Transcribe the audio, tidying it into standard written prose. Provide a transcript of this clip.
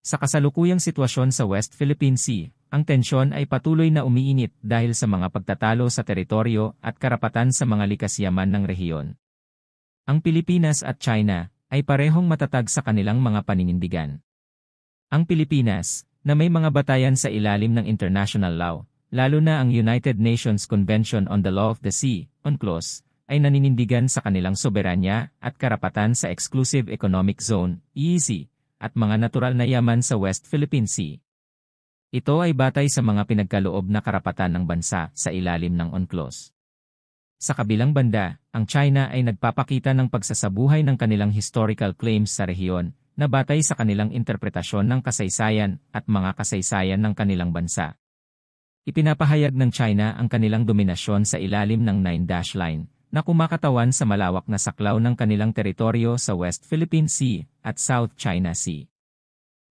Sa kasalukuyang sitwasyon sa West Philippine Sea, ang tensyon ay patuloy na umiinit dahil sa mga pagtatalo sa teritoryo at karapatan sa mga likas yaman ng rehiyon. Ang Pilipinas at China ay parehong matatag sa kanilang mga paninindigan. Ang Pilipinas, na may mga batayan sa ilalim ng international law, lalo na ang United Nations Convention on the Law of the Sea, UNCLOS, ay naninindigan sa kanilang soberanya at karapatan sa Exclusive Economic Zone, EEZ, at mga natural na yaman sa West Philippine Sea. Ito ay batay sa mga pinagkaloob na karapatan ng bansa sa ilalim ng UNCLOS. Sa kabilang banda, ang China ay nagpapakita ng pagsasabuhay ng kanilang historical claims sa rehiyon na batay sa kanilang interpretasyon ng kasaysayan at mga kasaysayan ng kanilang bansa. Ipinapahayag ng China ang kanilang dominasyon sa ilalim ng Nine-Dash Line, na kumakatawan sa malawak na saklaw ng kanilang teritoryo sa West Philippine Sea at South China Sea.